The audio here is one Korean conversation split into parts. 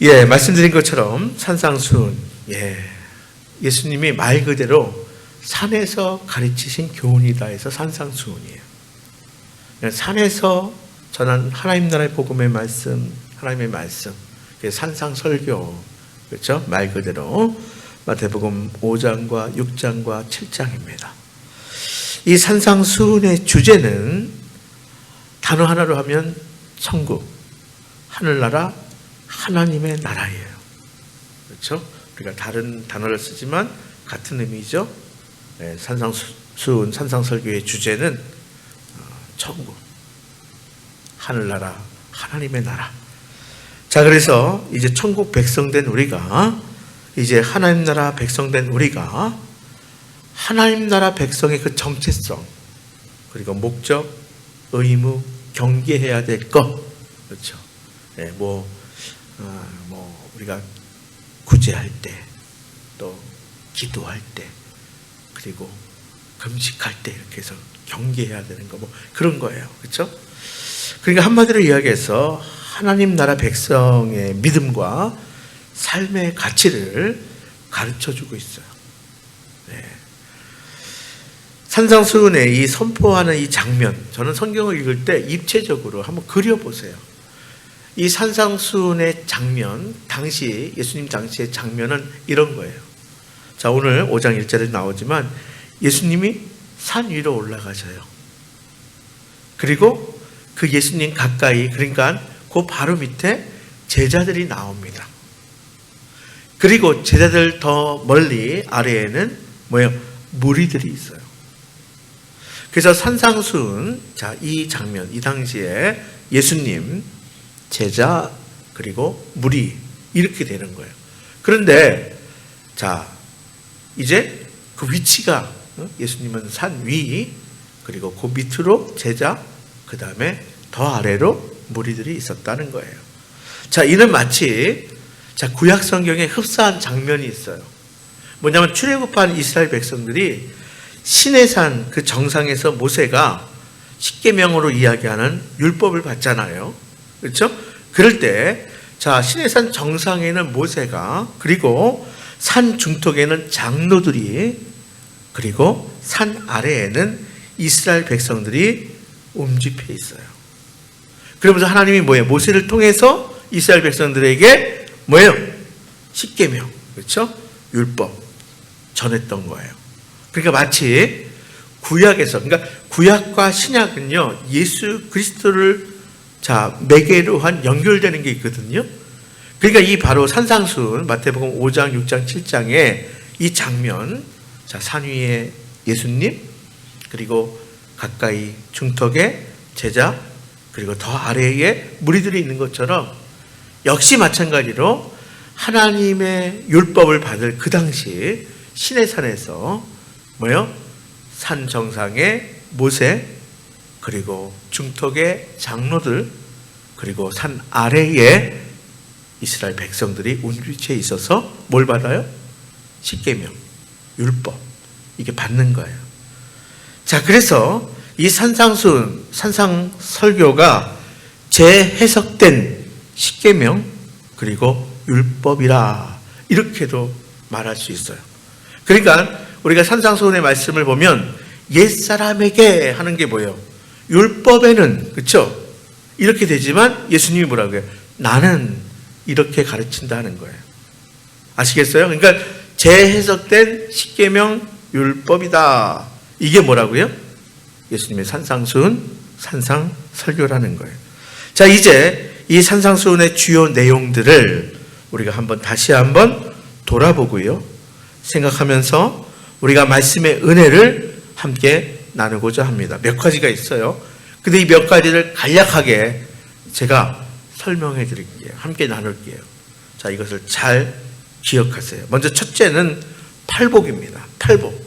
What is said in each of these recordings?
예, 말씀드린 것처럼 산상수훈, 예수님이 말 그대로 산에서 가르치신 교훈이다 해서 산상수훈이에요. 산에서 전한 하나님 나라의 복음의 말씀, 하나님의 말씀, 산상설교, 그렇죠? 말 그대로 마태복음 5장과 6장과 7장입니다. 이 산상수훈의 주제는 단어 하나로 하면 천국, 하늘나라, 하나님의 나라예요. 그렇죠? 우리가 다른 단어를 쓰지만 같은 의미죠. 산상수훈, 산상설교의 주제는 천국, 하늘나라, 하나님의 나라. 자, 그래서 이제 천국 백성된 우리가, 이제 하나님 나라 백성된 우리가 하나님 나라 백성의 그 정체성, 그리고 목적, 의무, 경계해야 될 것, 그렇죠? 우리가 구제할 때, 또 기도할 때, 그리고 금식할 때 이렇게 해서 경계해야 되는 거, 그런 거예요, 그렇죠? 그러니까 한마디로 이야기해서 하나님 나라 백성의 믿음과 삶의 가치를 가르쳐주고 있어요. 산상수훈에 이 선포하는 이 장면, 저는 성경을 읽을 때 입체적으로 한번 그려보세요. 이 산상수훈의 장면, 당시 예수님 당시의 장면은 이런 거예요. 자, 오늘 5장 1절에 나오지만 예수님이 산 위로 올라가셔요. 그리고 그 예수님 가까이, 그러니까 그 바로 밑에 제자들이 나옵니다. 그리고 제자들 더 멀리 아래에는 무리들이 있어요. 그래서 산상수훈, 자, 이 장면, 이 당시에 예수님, 제자, 그리고 무리, 이렇게 되는 거예요. 그런데, 자, 이제 그 위치가, 예수님은 산 위, 그리고 그 밑으로 제자, 그 다음에 더 아래로 무리들이 있었다는 거예요. 자, 이는 마치, 자, 구약 성경에 흡사한 장면이 있어요. 뭐냐면 출애굽한 이스라엘 백성들이 시내산 그 정상에서 모세가 십계명으로 이야기하는 율법을 받잖아요. 그렇죠? 그럴 때, 자, 시내산 정상에는 모세가, 그리고 산 중턱에는 장로들이, 그리고 산 아래에는 이스라엘 백성들이 움집해 있어요. 그러면서 하나님이 모세를 통해서 이스라엘 백성들에게 십계명, 그렇죠? 율법 전했던 거예요. 그러니까 마치 구약에서, 그러니까 구약과 신약은요, 예수 그리스도를 매개로 한 연결되는 게 있거든요. 그러니까 이 바로 산상수훈 마태복음 5장, 6장, 7장의 이 장면, 자, 산 위에 예수님, 그리고 가까이 중턱에 제자, 그리고 더 아래에 무리들이 있는 것처럼 역시 마찬가지로 하나님의 율법을 받을 그 당시 시내산에서 산 정상에 모세, 그리고 중턱에 장로들, 그리고 산 아래에 이스라엘 백성들이 움직여 있어서 뭘 받아요? 십계명, 율법, 이게 받는 거예요. 자, 그래서 이 산상수훈, 산상설교가 재해석된 십계명, 그리고 율법이라, 이렇게도 말할 수 있어요. 그러니까 우리가 산상수훈의 말씀을 보면 옛사람에게 하는 게 뭐예요? 율법에는, 그렇죠? 이렇게 되지만 예수님이 뭐라고 해요? 나는 이렇게 가르친다 하는 거예요. 아시겠어요? 그러니까 재해석된 십계명 율법이다. 이게 뭐라고요? 예수님의 산상수훈, 산상설교라는 거예요. 자, 이제 이 산상수훈의 주요 내용들을 우리가 다시 한번 돌아보고요, 생각하면서 우리가 말씀의 은혜를 함께 나누고자 합니다. 몇 가지가 있어요. 근데 이 몇 가지를 간략하게 제가 설명해 드릴게요. 함께 나눌게요. 자, 이것을 잘 기억하세요. 먼저 첫째는 팔복입니다. 팔복.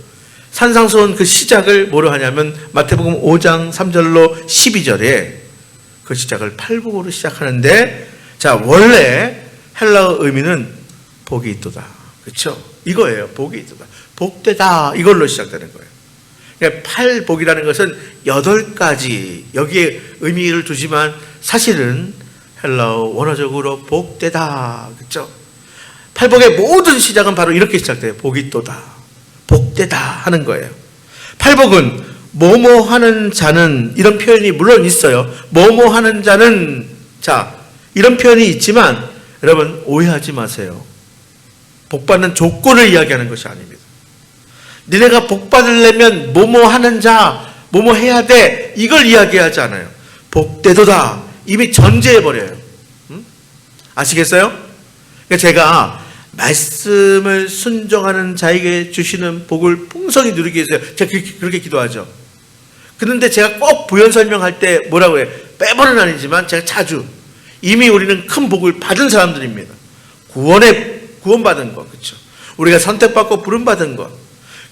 산상수훈 그 시작을 뭐로 하냐면 마태복음 5장 3절로 12절에 그 시작을 팔복으로 시작하는데, 자, 원래 헬라어 의미는 복이 있도다. 그렇죠? 이거예요. 복이 있도다. 복되다. 이걸로 시작되는 거예요. 그러니까 팔복이라는 것은 8가지 여기에 의미를 두지만 사실은 헬라어 원어적으로 복되다. 그렇죠? 팔복의 모든 시작은 바로 이렇게 시작돼요. 복이 또다. 복되다 하는 거예요. 팔복은 뭐뭐 하는 자는, 이런 표현이 물론 있어요. 뭐뭐 하는 자는, 자, 이런 표현이 있지만 여러분 오해하지 마세요. 복받는 조건을 이야기하는 것이 아닙니다. 너네가 복받으려면 뭐뭐 하는 자, 뭐뭐 해야 돼, 이걸 이야기하지 않아요. 복되도다 이미 전제해버려요. 아시겠어요? 그러니까 제가 말씀을 순종하는 자에게 주시는 복을 풍성히 누리게 해서요. 제가 그렇게 기도하죠. 그런데 제가 꼭 부연 설명할 때 뭐라고 해요? 매번은 아니지만 제가 자주, 이미 우리는 큰 복을 받은 사람들입니다. 구원받은 것, 그렇죠? 우리가 선택받고 부름받은 것.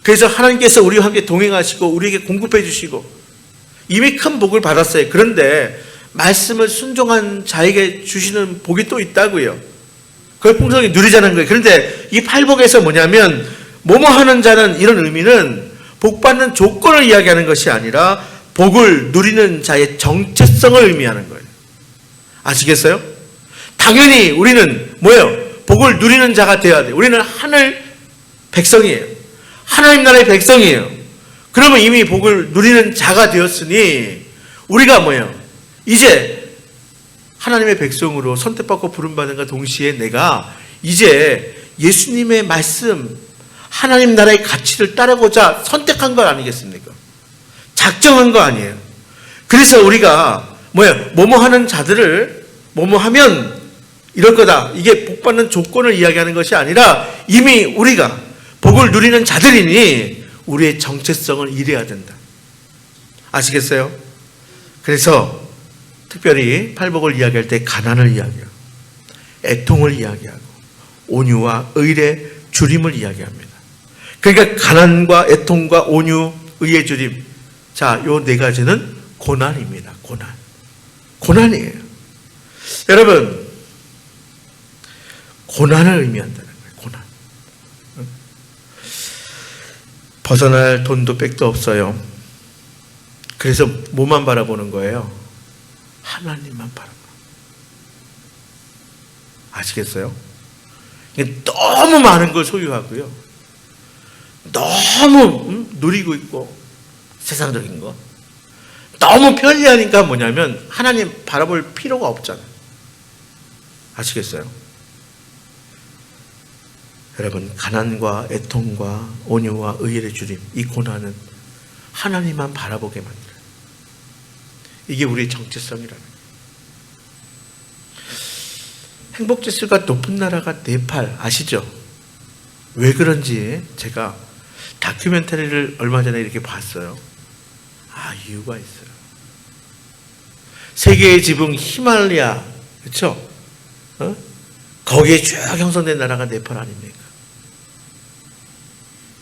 그래서 하나님께서 우리와 함께 동행하시고 우리에게 공급해 주시고 이미 큰 복을 받았어요. 그런데 말씀을 순종한 자에게 주시는 복이 또 있다고요. 그걸 풍성히 누리자는 거예요. 그런데 이 팔복에서 뭐냐면 뭐뭐 하는 자는, 이런 의미는 복받는 조건을 이야기하는 것이 아니라 복을 누리는 자의 정체성을 의미하는 거예요. 아시겠어요? 당연히 우리는 뭐예요? 복을 누리는 자가 되어야 돼요. 우리는 하늘 백성이에요. 하나님 나라의 백성이에요. 그러면 이미 복을 누리는 자가 되었으니 우리가 뭐예요? 이제 하나님의 백성으로 선택받고 부름받은과 동시에 내가 이제 예수님의 말씀, 하나님 나라의 가치를 따르고자 선택한 것 아니겠습니까? 작정한 거 아니에요. 그래서 우리가 뭐뭐 하는 자들을 뭐뭐 하면 이럴 거다, 이게 복받는 조건을 이야기하는 것이 아니라 이미 우리가 복을 누리는 자들이니 우리의 정체성을 이래야 된다. 아시겠어요? 그래서 특별히 팔복을 이야기할 때 가난을 이야기하고 애통을 이야기하고 온유와 의의 주림을 이야기합니다. 그러니까 가난과 애통과 온유, 의의 주림, 자, 요 네 가지는 고난입니다. 고난이에요. 여러분, 고난을 의미한다는 거예요. 고난. 벗어날 돈도 백도 없어요. 그래서 뭐만 바라보는 거예요? 하나님만 바라보는 거예요. 아시겠어요? 너무 많은 걸 소유하고요. 너무 누리고 있고 세상적인 거. 너무 편리하니까 뭐냐면 하나님 바라볼 필요가 없잖아요. 아시겠어요? 여러분, 가난과 애통과 온유와 의의 주림, 이 고난은 하나님만 바라보게 만들어요. 이게 우리의 정체성이라는 거예요. 행복지수가 높은 나라가 네팔, 아시죠? 왜 그런지 제가 다큐멘터리를 얼마 전에 이렇게 봤어요. 이유가 있어요. 세계의 지붕 히말라야, 그렇죠? 거기에 쭉 형성된 나라가 네팔 아닙니까?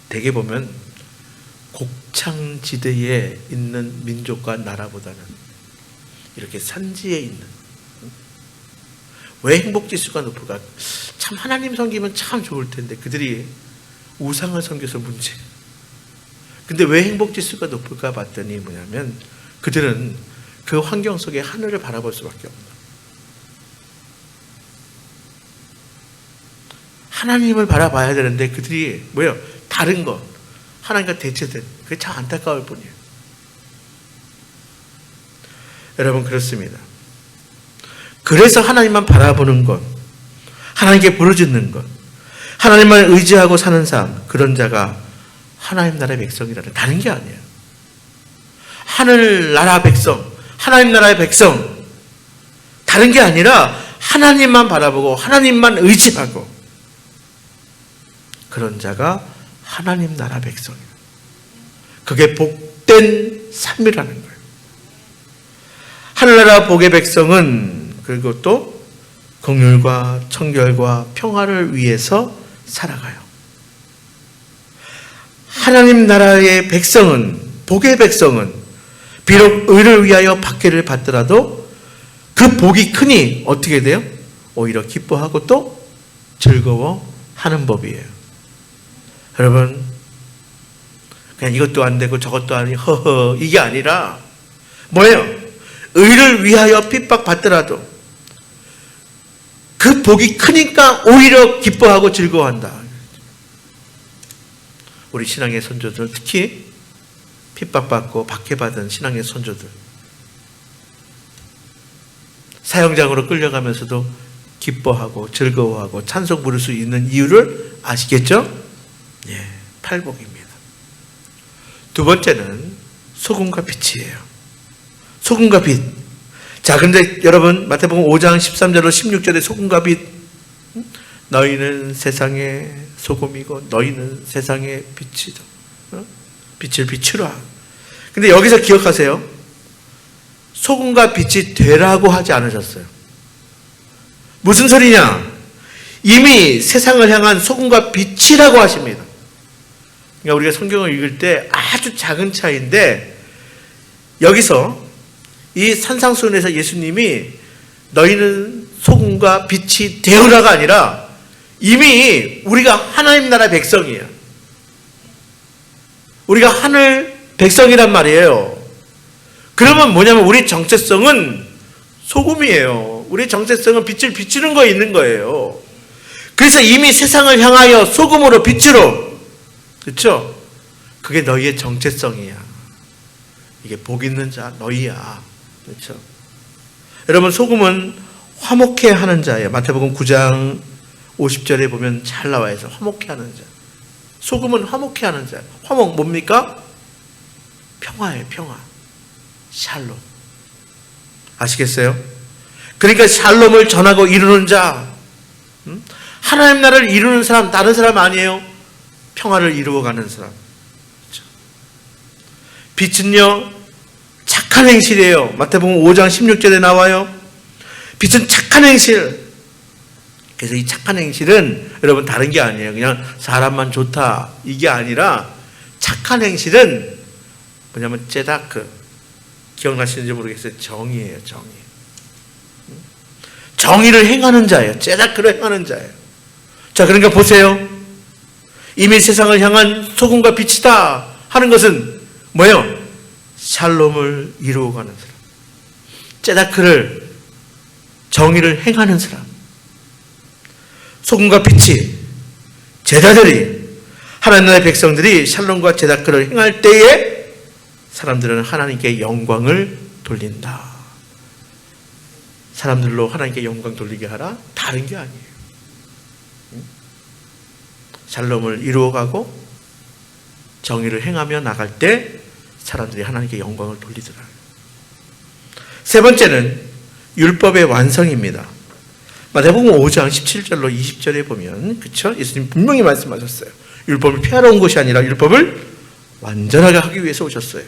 대개 보면 곡창지대에 있는 민족과 나라보다는 이렇게 산지에 있는, 왜 행복지수가 높을까? 참 하나님 섬기면 참 좋을 텐데 그들이 우상을 섬겨서 문제. 근데 왜 행복지수가 높을까 봤더니 뭐냐면 그들은 그 환경 속에 하늘을 바라볼 수밖에 없다. 하나님을 바라봐야 되는데 그들이 뭐예요? 다른 것, 하나님과 대체된, 그게 참 안타까울 뿐이에요. 여러분, 그렇습니다. 그래서 하나님만 바라보는 것, 하나님께 부르짖는 것, 하나님만 의지하고 사는 삶, 그런 자가 하나님 나라의 백성이라는, 다른 게 아니에요. 하늘나라 백성, 하나님 나라의 백성, 다른 게 아니라 하나님만 바라보고 하나님만 의지하고 그런 자가 하나님 나라 백성이에요. 그게 복된 삶이라는 거예요. 하늘나라 복의 백성은 그리고 또 긍휼과 청결과 평화를 위해서 살아가요. 하나님 나라의 백성은, 복의 백성은 비록 의를 위하여 박해를 받더라도 그 복이 크니 어떻게 돼요? 오히려 기뻐하고 또 즐거워하는 법이에요. 여러분, 그냥 이것도 안 되고 저것도 아니 허허 이게 아니라 뭐예요? 의를 위하여 핍박받더라도 그 복이 크니까 오히려 기뻐하고 즐거워한다. 우리 신앙의 선조들, 특히 핍박받고 박해받은 신앙의 선조들, 사형장으로 끌려가면서도 기뻐하고 즐거워하고 찬송 부를 수 있는 이유를 아시겠죠? 예, 팔복입니다. 두 번째는 소금과 빛이에요. 소금과 빛. 자, 그런데 여러분, 마태복음 5장 13절로 16절에 소금과 빛, 너희는 세상의 소금이고 너희는 세상의 빛이다. 빛을 비추라. 근데 여기서 기억하세요. 소금과 빛이 되라고 하지 않으셨어요. 무슨 소리냐? 이미 세상을 향한 소금과 빛이라고 하십니다. 그러니까 우리가 성경을 읽을 때 아주 작은 차이인데, 여기서 이 산상수훈에서 예수님이 너희는 소금과 빛이 되어라가 아니라 이미 우리가 하나님 나라 백성이에요. 우리가 하늘 백성이란 말이에요. 그러면 뭐냐면 우리 정체성은 소금이에요. 우리 정체성은 빛을 비추는 거에 있는 거예요. 그래서 이미 세상을 향하여 소금으로 빛으로, 그렇죠? 그게 너희의 정체성이야. 이게 복 있는 자 너희야. 그렇죠? 여러분, 소금은 화목해 하는 자예요. 마태복음 9장 50절에 보면 잘 나와 있어요. 화목해 하는 자. 소금은 화목해 하는 자. 화목 뭡니까? 평화예요. 평화. 샬롬. 아시겠어요? 그러니까 샬롬을 전하고 이루는 자, 하나님 나라를 이루는 사람, 다른 사람 아니에요. 평화를 이루어가는 사람. 그렇죠? 빛은요, 착한 행실이에요. 마태복음 5장 16절에 나와요. 빛은 착한 행실. 그래서 이 착한 행실은 여러분 다른 게 아니에요. 그냥 사람만 좋다 이게 아니라, 착한 행실은 뭐냐면 제다크, 기억나시는지 모르겠어요. 정의예요. 정의. 정의를 행하는 자예요. 제다크를 행하는 자예요. 자, 그러니까 보세요. 이미 세상을 향한 소금과 빛이다 하는 것은 뭐예요? 샬롬을 이루어가는 사람, 제다크를, 정의를 행하는 사람. 소금과 빛이, 제자들이, 하나님 나라의 백성들이 샬롬과 제다크를 행할 때에 사람들은 하나님께 영광을 돌린다. 사람들로 하나님께 영광 돌리게 하라? 다른 게 아니에요. 샬롬을 이루어가고 정의를 행하며 나갈 때 사람들이 하나님께 영광을 돌리더라. 세 번째는 율법의 완성입니다. 마태복음 5장 17절로 20절에 보면, 그렇죠? 예수님 분명히 말씀하셨어요. 율법을 폐하러 온 것이 아니라 율법을 완전하게 하기 위해서 오셨어요.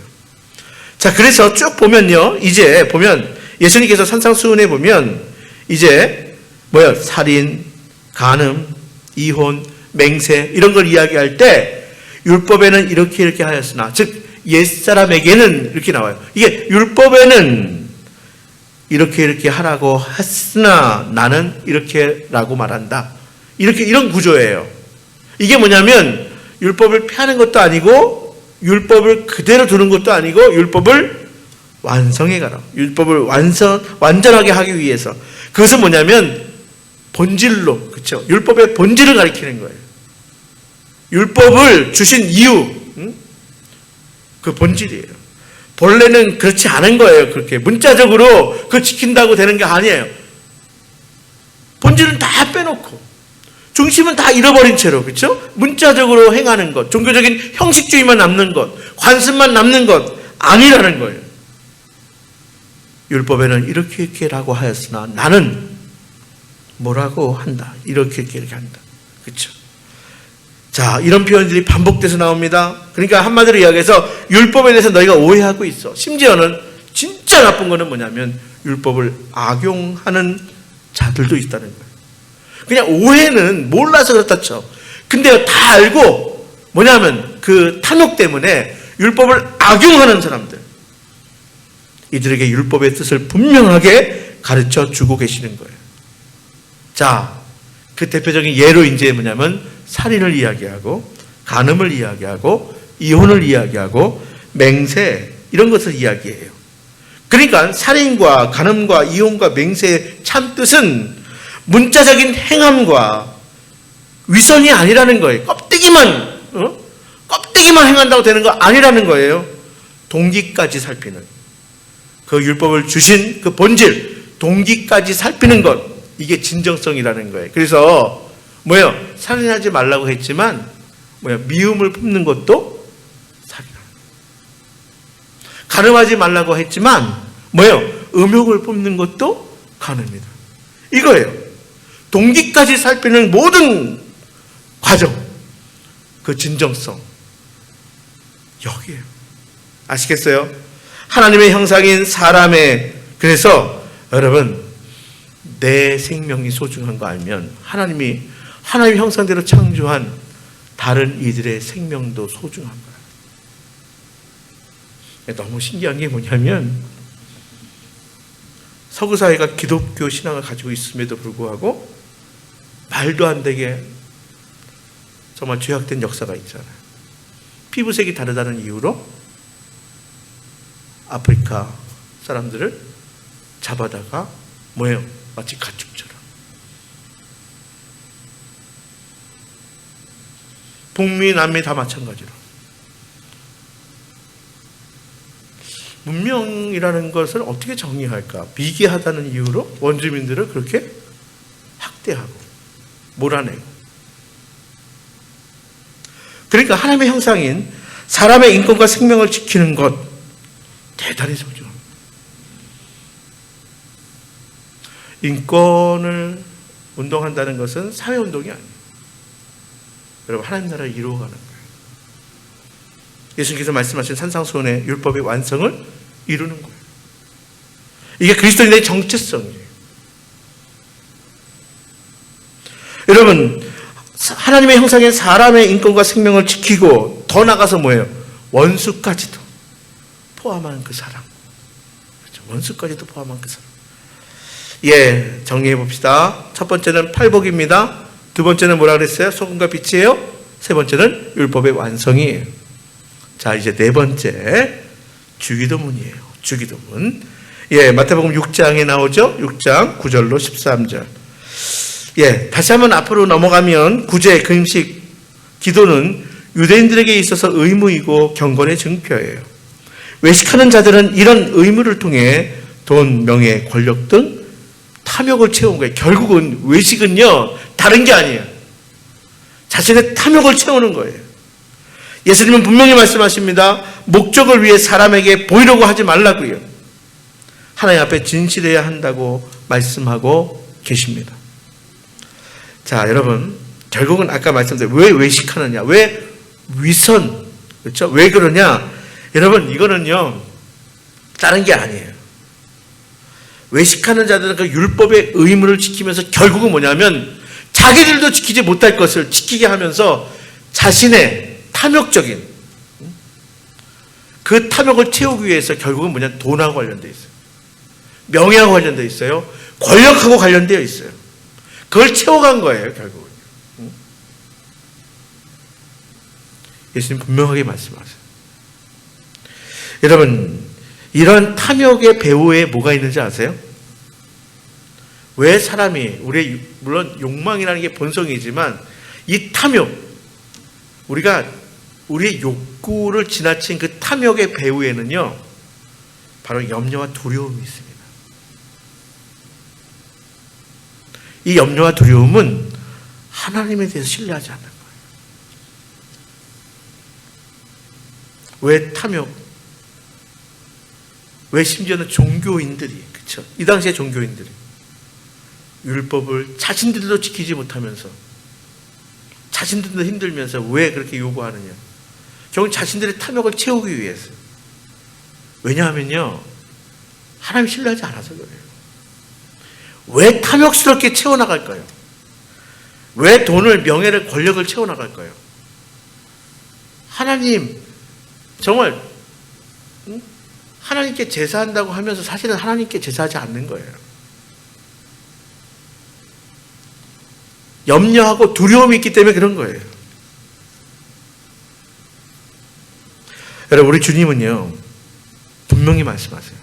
자, 그래서 쭉 보면요, 이제 보면 예수님께서 산상수훈에 보면 이제 뭐야, 살인, 간음, 이혼, 맹세 이런 걸 이야기할 때 율법에는 이렇게 하였으나, 즉 옛사람에게는 이렇게 나와요. 이게 율법에는 이렇게 하라고 했으나 나는 이렇게라고 말한다. 이런 구조예요. 이게 뭐냐면 율법을 폐하는 것도 아니고 율법을 그대로 두는 것도 아니고 율법을 완성해 가라. 율법을 완전하게 하기 위해서. 그것은 뭐냐면 본질로, 그렇죠? 율법의 본질을 가리키는 거예요. 율법을 주신 이유, 그 본질이에요. 본래는 그렇지 않은 거예요. 그렇게 문자적으로 그거 지킨다고 되는 게 아니에요. 본질은 다 빼놓고 중심은 다 잃어버린 채로, 그렇죠? 문자적으로 행하는 것, 종교적인 형식주의만 남는 것, 관습만 남는 것 아니라는 거예요. 율법에는 이렇게라고 하였으나 나는 뭐라고 한다. 이렇게 한다. 그렇죠? 자, 이런 표현들이 반복돼서 나옵니다. 그러니까 한마디로 이야기해서 율법에 대해서 너희가 오해하고 있어. 심지어는 진짜 나쁜 거는 뭐냐면 율법을 악용하는 자들도 있다는 거예요. 그냥 오해는 몰라서 그렇다 쳐. 근데 다 알고 뭐냐면 그 탐욕 때문에 율법을 악용하는 사람들, 이들에게 율법의 뜻을 분명하게 가르쳐 주고 계시는 거예요. 자, 그 대표적인 예로 이제 뭐냐면 살인을 이야기하고 간음을 이야기하고 이혼을 이야기하고 맹세 이런 것을 이야기해요. 그러니까 살인과 간음과 이혼과 맹세의 참 뜻은 문자적인 행함과 위선이 아니라는 거예요. 껍데기만 행한다고 되는 거 아니라는 거예요. 동기까지 살피는, 그 율법을 주신 그 본질, 동기까지 살피는 것, 이게 진정성이라는 거예요. 그래서 살인하지 말라고 했지만 미움을 품는 것도 살인. 간음하지 말라고 했지만 음욕을 품는 것도 간음이다. 이거예요. 동기까지 살피는 모든 과정, 그 진정성, 여기에요. 아시겠어요? 하나님의 형상인 사람의, 그래서 여러분, 내 생명이 소중한 거 알면 하나님의 형상대로 창조한 다른 이들의 생명도 소중한 거예요. 너무 신기한 게 뭐냐면, 서구 사회가 기독교 신앙을 가지고 있음에도 불구하고 말도 안 되게 정말 죄악된 역사가 있잖아요. 피부색이 다르다는 이유로 아프리카 사람들을 잡아다가 마치 가축처럼. 북미, 남미 다 마찬가지로. 문명이라는 것을 어떻게 정의할까? 미개하다는 이유로 원주민들을 그렇게 학대하고 몰아내고. 그러니까 하나님의 형상인 사람의 인권과 생명을 지키는 것 대단히 소중합니다. 인권을 운동한다는 것은 사회운동이 아니에요. 여러분, 하나님 나라를 이루어가는 거예요. 예수님께서 말씀하신 산상수훈의 율법의 완성을 이루는 거예요. 이게 그리스도인의 정체성이에요. 여러분, 하나님의 형상인 사람의 인권과 생명을 지키고 더 나가서 원수까지도 포함한 그 사랑. 그렇죠? 원수까지도 포함한 그 사랑. 정리해 봅시다. 첫 번째는 팔복입니다. 두 번째는 뭐라 그랬어요? 소금과 빛이에요. 세 번째는 율법의 완성이에요. 자, 이제 네 번째, 주기도문이에요. 주기도문. 마태복음 6장에 나오죠? 6장 9절로 13절. 다시 한번 앞으로 넘어가면 구제, 금식, 기도는 유대인들에게 있어서 의무이고 경건의 증표예요. 외식하는 자들은 이런 의무를 통해 돈, 명예, 권력 등 탐욕을 채운 거예요. 결국은 외식은요, 다른 게 아니에요. 자신의 탐욕을 채우는 거예요. 예수님은 분명히 말씀하십니다. 목적을 위해 사람에게 보이려고 하지 말라고요. 하나님 앞에 진실해야 한다고 말씀하고 계십니다. 자, 여러분, 결국은 아까 말씀드린 왜 외식하느냐, 왜 위선, 그렇죠? 왜 그러냐? 여러분, 이거는요, 다른 게 아니에요. 외식하는 자들은 그 율법의 의무를 지키면서 결국은 뭐냐면 자기들도 지키지 못할 것을 지키게 하면서 자신의 탐욕적인 그 탐욕을 채우기 위해서 결국은 돈하고 관련되어 있어요. 명예하고 관련되어 있어요. 권력하고 관련되어 있어요. 그걸 채워간 거예요, 결국은. 예수님 분명하게 말씀하세요. 여러분, 이런 탐욕의 배후에 뭐가 있는지 아세요? 왜 사람이, 물론 욕망이라는 게 본성이지만 이 탐욕, 우리가 우리의 욕구를 지나친 그 탐욕의 배후에는요, 바로 염려와 두려움이 있습니다. 이 염려와 두려움은 하나님에 대해서 신뢰하지 않는 거예요. 왜 탐욕? 왜 심지어는 종교인들이, 그쵸? 이 당시에 종교인들이 율법을 자신들도 지키지 못하면서 자신들도 힘들면서 왜 그렇게 요구하느냐? 결국 자신들의 탐욕을 채우기 위해서. 왜냐하면요, 하나님 신뢰하지 않아서 그래요. 왜 탐욕스럽게 채워나갈까요? 왜 돈을, 명예를, 권력을 채워나갈까요? 하나님, 정말 하나님께 제사한다고 하면서 사실은 하나님께 제사하지 않는 거예요. 염려하고 두려움이 있기 때문에 그런 거예요. 여러분, 우리 주님은요, 분명히 말씀하세요.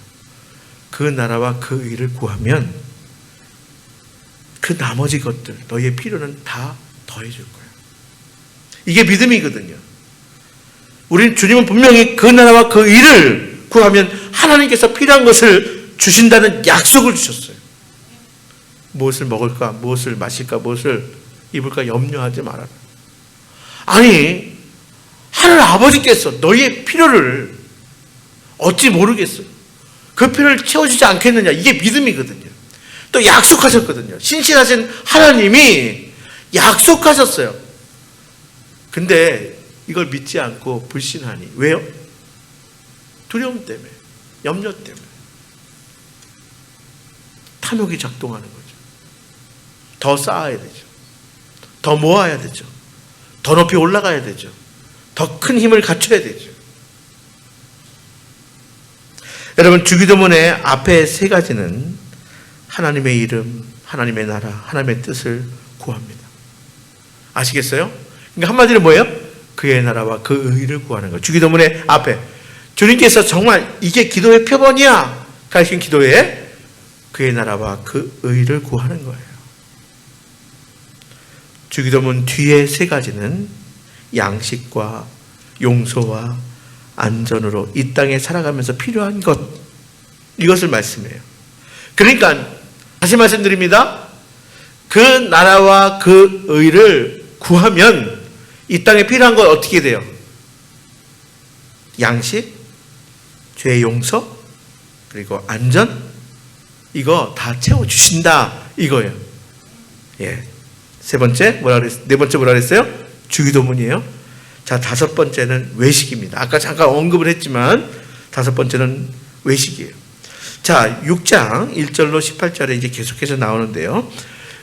그 나라와 그 의를 구하면 그 나머지 것들, 너희의 필요는 다 더해줄 거예요. 이게 믿음이거든요. 우리는 주님은 분명히 그 나라와 그 일을 구하면 하나님께서 필요한 것을 주신다는 약속을 주셨어요. 무엇을 먹을까, 무엇을 마실까, 무엇을 입을까 염려하지 말아라. 아니, 하늘 아버지께서 너희의 필요를 어찌 모르겠어요. 그 필요를 채워주지 않겠느냐. 이게 믿음이거든요. 또 약속하셨거든요. 신실하신 하나님이 약속하셨어요. 근데 이걸 믿지 않고 불신하니. 왜요? 두려움 때문에, 염려 때문에. 탐욕이 작동하는 거죠. 더 쌓아야 되죠. 더 모아야 되죠. 더 높이 올라가야 되죠. 더 큰 힘을 갖춰야 되죠. 여러분, 주기도문의 앞에 세 가지는 하나님의 이름, 하나님의 나라, 하나님의 뜻을 구합니다. 아시겠어요? 그러니까 한마디로 뭐예요? 그의 나라와 그 의를 구하는 거예요. 주기도문의 앞에 주님께서 정말 이게 기도의 표본이야 가르친 기도에 그의 나라와 그 의를 구하는 거예요. 주기도문 뒤에 세 가지는 양식과 용서와 안전으로 이 땅에 살아가면서 필요한 것, 이것을 말씀해요. 그러니까 다시 말씀드립니다. 그 나라와 그 의를 구하면 이 땅에 필요한 건 어떻게 돼요? 양식, 죄의 용서, 그리고 안전, 이거 다 채워주신다 이거예요. 예. 네 번째 뭐라 그랬어요? 주기도문이에요. 자, 다섯 번째는 외식입니다. 아까 잠깐 언급을 했지만 다섯 번째는 외식이에요. 자, 6장 1절로 18절에 이제 계속해서 나오는데요.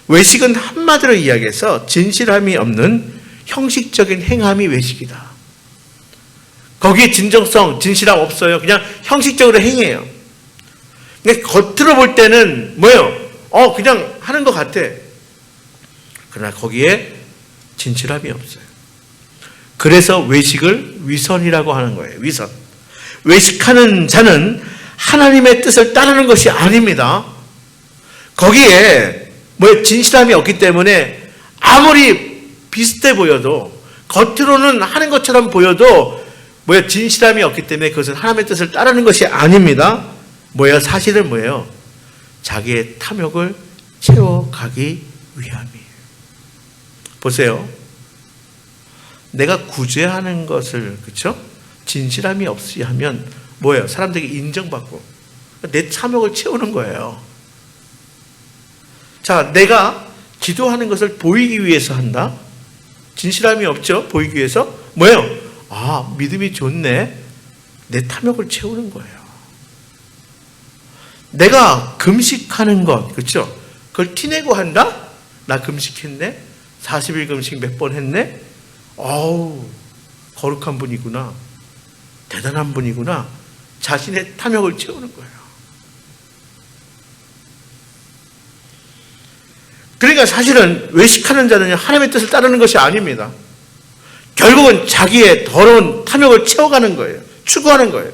외식은 한마디로 이야기해서 진실함이 없는 형식적인 행함이 외식이다. 거기에 진정성, 진실함 없어요. 그냥 형식적으로 행해요. 그러니까 겉으로 볼 때는 뭐예요? 그냥 하는 것 같아. 그러나 거기에 진실함이 없어요. 그래서 외식을 위선이라고 하는 거예요. 위선. 외식하는 자는 하나님의 뜻을 따르는 것이 아닙니다. 거기에 진실함이 없기 때문에 아무리 비슷해 보여도, 겉으로는 하는 것처럼 보여도 진실함이 없기 때문에 그것은 하나님의 뜻을 따르는 것이 아닙니다. 사실은 뭐예요? 자기의 탐욕을 채워가기 위함이에요. 보세요. 내가 구제하는 것을, 그렇죠? 진실함이 없이 하면 뭐예요? 사람들에게 인정받고 내 탐욕을 채우는 거예요. 자, 내가 기도하는 것을 보이기 위해서 한다? 진실함이 없죠? 보이기 위해서? 믿음이 좋네. 내 탐욕을 채우는 거예요. 내가 금식하는 것, 그렇죠? 그걸 티내고 한다? 나 금식했네? 40일 금식 몇 번 했네? 거룩한 분이구나. 대단한 분이구나. 자신의 탐욕을 채우는 거예요. 그러니까 사실은 외식하는 자는 하나님의 뜻을 따르는 것이 아닙니다. 결국은 자기의 더러운 탐욕을 채워가는 거예요. 추구하는 거예요.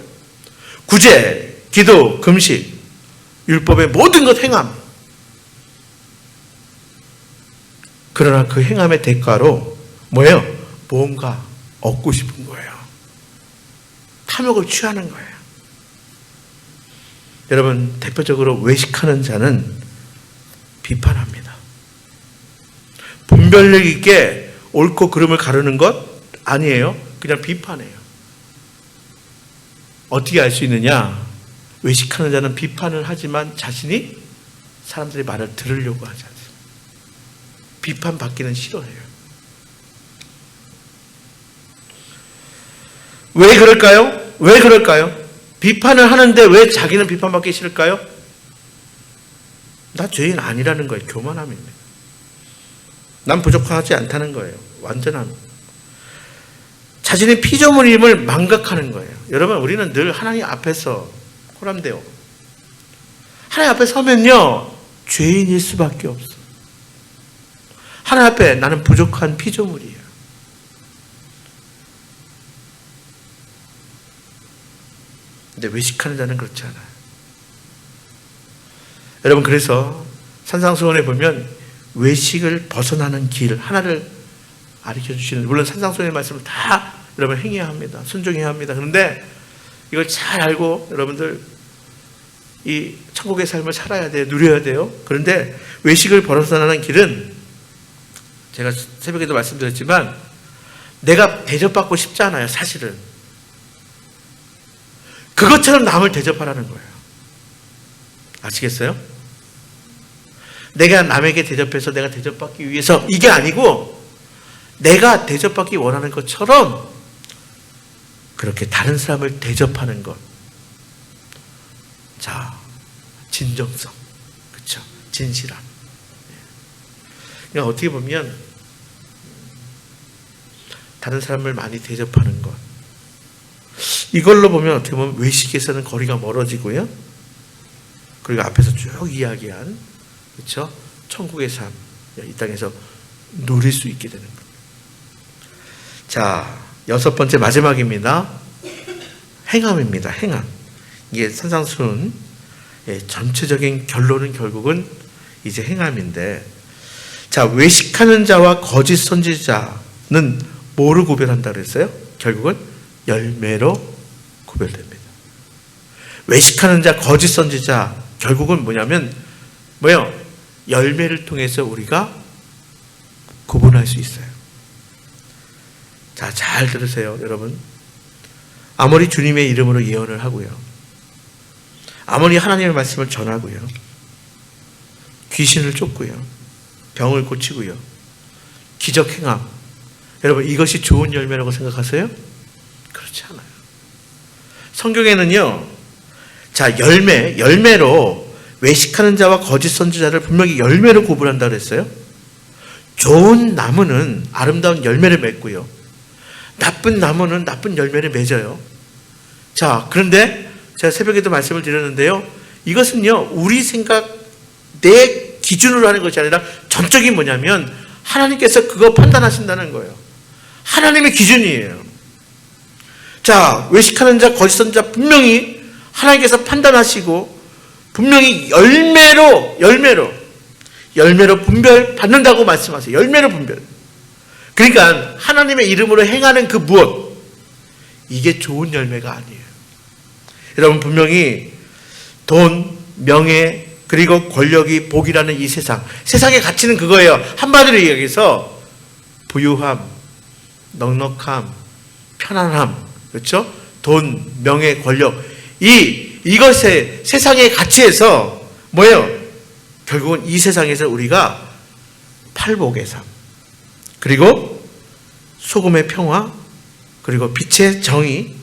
구제, 기도, 금식, 율법의 모든 것 행함. 그러나 그 행함의 대가로 뭔가 얻고 싶은 거예요. 탐욕을 취하는 거예요. 여러분, 대표적으로 외식하는 자는 비판합니다. 분별력 있게 옳고 그름을 가르는 것 아니에요. 그냥 비판해요. 어떻게 알 수 있느냐? 외식하는 자는 비판을 하지만 자신이 사람들의 말을 들으려고 하지 않습니다. 비판받기는 싫어해요. 왜 그럴까요? 왜 그럴까요? 비판을 하는데 왜 자기는 비판받기 싫을까요? 나 죄인 아니라는 거예요. 교만함입니다. 난 부족하지 않다는 거예요. 완전함. 자신의 피조물임을 망각하는 거예요. 여러분, 우리는 늘 하나님 앞에서 호람되어 하나님 앞에 서면요, 죄인일 수밖에 없어. 하나님 앞에 나는 부족한 피조물이에요. 근데 외식하는 자는 그렇지 않아요. 여러분, 그래서 산상수훈에 보면 외식을 벗어나는 길 하나를 가르쳐 주시는, 물론 산상수훈의 말씀을 다 여러분 행해야 합니다. 순종해야 합니다. 그런데 이걸 잘 알고 여러분들 이 천국의 삶을 살아야 돼요. 누려야 돼요. 그런데 외식을 벗어나는 길은 제가 새벽에도 말씀드렸지만 내가 대접받고 싶지 않아요. 사실은 그것처럼 남을 대접하라는 거예요. 아시겠어요? 내가 남에게 대접해서 내가 대접받기 위해서 이게 아니고 내가 대접받기 원하는 것처럼 그렇게 다른 사람을 대접하는 것. 자, 진정성. 그렇죠? 진실함. 그러니까 어떻게 보면 다른 사람을 많이 대접하는 것. 이걸로 보면 어떻게 보면 외식에서는 거리가 멀어지고요. 그리고 앞에서 쭉 이야기한 그렇죠? 천국의 삶, 이 땅에서 누릴 수 있게 되는 겁니다. 자, 6번째 마지막입니다. 행함입니다. 행함. 이게 산상수훈 전체적인 결론은 결국은 이제 행함인데, 자, 외식하는 자와 거짓 선지자는 뭐로 구별한다 그랬어요? 결국은 열매로 구별됩니다. 외식하는 자, 거짓 선지자, 결국은 뭐냐면 뭐요? 열매를 통해서 우리가 구분할 수 있어요. 자, 잘 들으세요, 여러분. 아무리 주님의 이름으로 예언을 하고요, 아무리 하나님의 말씀을 전하고요, 귀신을 쫓고요, 병을 고치고요, 기적 행함, 여러분 이것이 좋은 열매라고 생각하세요? 그렇지 않아요. 성경에는요, 자, 열매로 외식하는 자와 거짓 선지자를 분명히 열매로 구분한다 그랬어요. 좋은 나무는 아름다운 열매를 맺고요, 나쁜 나무는 나쁜 열매를 맺어요. 자, 그런데 제가 새벽에도 말씀을 드렸는데요, 이것은요 우리 생각, 내 기준으로 하는 것이 아니라 전적인 뭐냐면 하나님께서 그거 판단하신다는 거예요. 하나님의 기준이에요. 자, 외식하는 자, 거짓 선지자 분명히 하나님께서 판단하시고 분명히 열매로 분별 받는다고 말씀하세요. 열매로 분별. 그러니까 하나님의 이름으로 행하는 그 무엇, 이게 좋은 열매가 아니에요. 여러분 분명히 돈, 명예, 그리고 권력이 복이라는 이 세상의 가치는 그거예요. 한마디로 얘기해서 부유함, 넉넉함, 편안함, 그렇죠? 돈, 명예, 권력, 이것의 세상의 가치에서 뭐예요? 결국은 이 세상에서 우리가 팔복의 삶, 그리고 소금의 평화, 그리고 빛의 정의,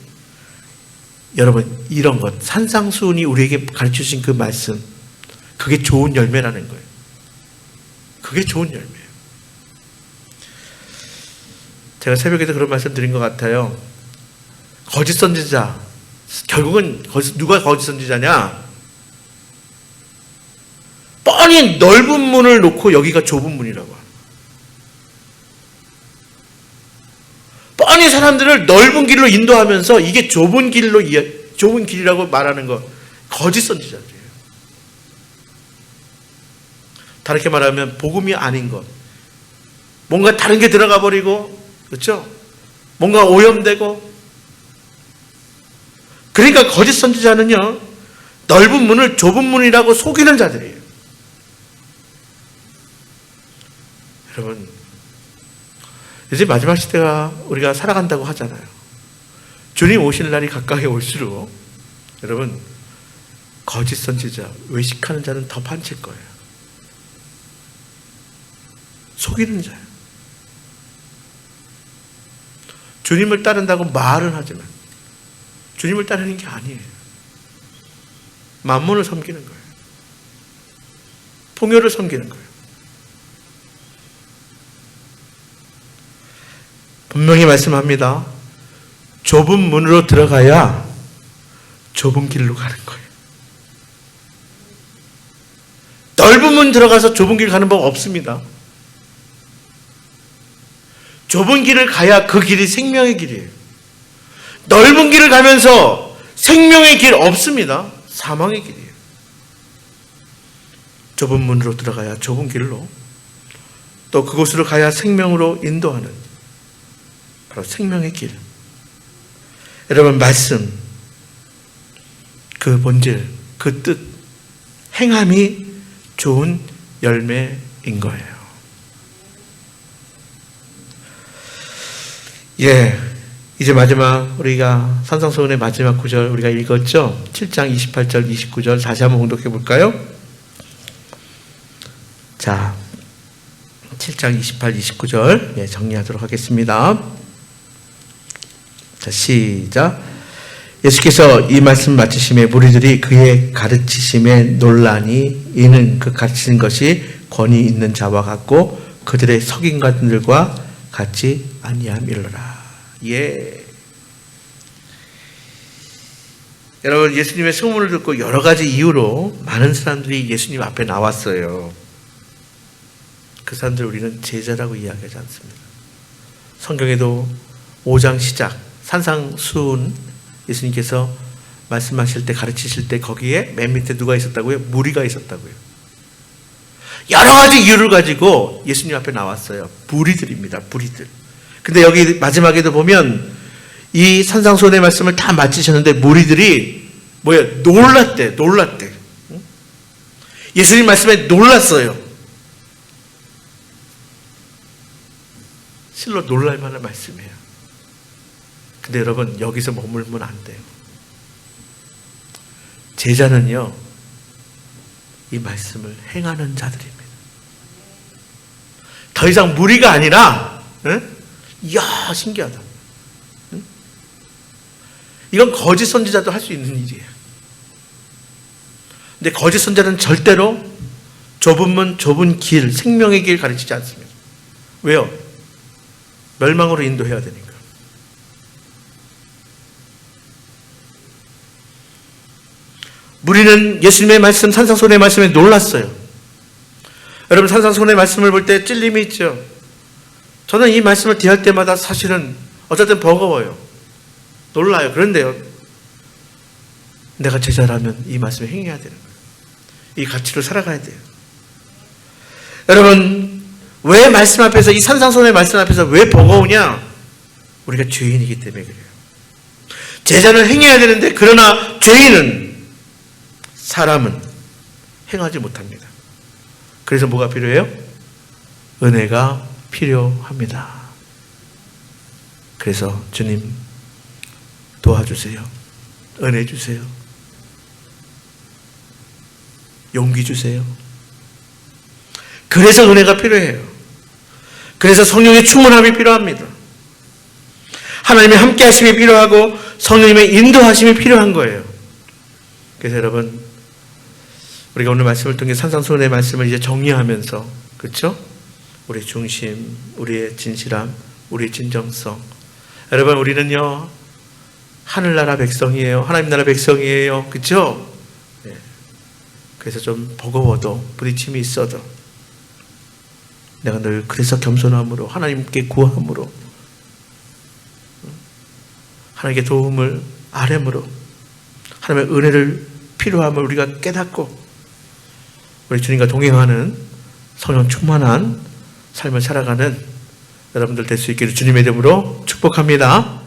여러분 이런 것, 산상수훈이 우리에게 가르쳐 주신 그 말씀, 그게 좋은 열매라는 거예요. 그게 좋은 열매예요. 제가 새벽에도 그런 말씀 드린 것 같아요. 거짓 선지자, 결국은 누가 거짓 선지자냐? 뻔히 넓은 문을 놓고 여기가 좁은 문이라고 하는, 뻔히 사람들을 넓은 길로 인도하면서 이게 좁은 길이라고 말하는 것, 거짓 선지자들이에요. 다르게 말하면 복음이 아닌 것, 뭔가 다른 게 들어가 버리고, 그렇죠? 뭔가 오염되고. 그러니까 거짓 선지자는요, 넓은 문을 좁은 문이라고 속이는 자들이에요. 여러분, 이제 마지막 시대가 우리가 살아간다고 하잖아요. 주님 오실 날이 가까이 올수록 여러분 거짓 선지자, 외식하는 자는 더 많칠 거예요. 속이는 자예요. 주님을 따른다고 말은 하지만 주님을 따르는 게 아니에요. 만몬을 섬기는 거예요. 풍요를 섬기는 거예요. 분명히 말씀합니다. 좁은 문으로 들어가야 좁은 길로 가는 거예요. 넓은 문 들어가서 좁은 길 가는 법 없습니다. 좁은 길을 가야 그 길이 생명의 길이에요. 넓은 길을 가면서 생명의 길 없습니다. 사망의 길이에요. 좁은 문으로 들어가야 좁은 길로 또 그곳으로 가야 생명으로 인도하는 바로 생명의 길. 여러분, 말씀, 그 본질, 그 뜻, 행함이 좋은 열매인 거예요. 예, 이제 마지막 우리가 산상수훈의 마지막 구절 우리가 읽었죠? 7장 28절 29절 다시 한번 공독해 볼까요? 자, 7장 28, 29절 예, 정리하도록 하겠습니다. 자, 시작. 예수께서 이 말씀 마치심에 무리들이 그의 가르치심에 놀라니 이는 그 가르치는 것이 권위 있는 자와 같고 그들의 석인관들과 같지 아니함이로라. 예. 여러분, 예수님의 소문을 듣고 여러 가지 이유로 많은 사람들이 예수님 앞에 나왔어요. 그 사람들 우리는 제자라고 이야기하지 않습니다. 성경에도 5장 시작 산상수훈 예수님께서 말씀하실 때 가르치실 때 거기에 맨 밑에 누가 있었다고요? 무리가 있었다고요. 여러 가지 이유를 가지고 예수님 앞에 나왔어요. 무리들입니다. 무리들. 근데 여기 마지막에도 보면 이 산상수훈의 말씀을 다 마치셨는데 무리들이 놀랐대. 예수님 말씀에 놀랐어요. 실로 놀랄 만한 말씀이에요. 근데 여러분, 여기서 머물면 안 돼요. 제자는요, 이 말씀을 행하는 자들입니다. 더 이상 무리가 아니라, 이야, 신기하다. 이건 거짓 선지자도 할 수 있는 일이에요. 근데 거짓 선지자는 절대로 좁은 문, 좁은 길, 생명의 길 가르치지 않습니다. 왜요? 멸망으로 인도해야 되니까. 무리는 예수님의 말씀, 산상수훈의 말씀에 놀랐어요. 여러분, 산상수훈의 말씀을 볼 때 찔림이 있죠. 저는 이 말씀을 대할 때마다 사실은 어쨌든 버거워요. 놀라요. 그런데요, 내가 제자라면 이 말씀을 행해야 되는 거예요. 이 가치로 살아가야 돼요. 여러분, 왜 말씀 앞에서, 이 산상수훈의 말씀 앞에서 왜 버거우냐? 우리가 죄인이기 때문에 그래요. 제자는 행해야 되는데, 그러나 죄인은, 사람은 행하지 못합니다. 그래서 뭐가 필요해요? 은혜가 필요합니다. 그래서 주님 도와주세요. 은혜 주세요. 용기 주세요. 그래서 은혜가 필요해요. 그래서 성령의 충만함이 필요합니다. 하나님의 함께 하심이 필요하고 성령님의 인도하심이 필요한 거예요. 그래서 여러분, 우리가 오늘 말씀을 통해 산상수훈의 말씀을 이제 정리하면서, 그렇죠? 우리의 중심, 우리의 진실함, 우리의 진정성. 여러분, 우리는요, 하늘나라 백성이에요. 하나님 나라 백성이에요. 그렇죠? 네. 그래서 좀 버거워도, 부딪힘이 있어도 내가 늘 그래서 겸손함으로, 하나님께 구함으로, 하나님께 도움을 아뢰므로, 하나님의 은혜를 필요함을 우리가 깨닫고 우리 주님과 동행하는 성령 충만한 삶을 살아가는 여러분들 될 수 있기를 주님의 이름으로 축복합니다.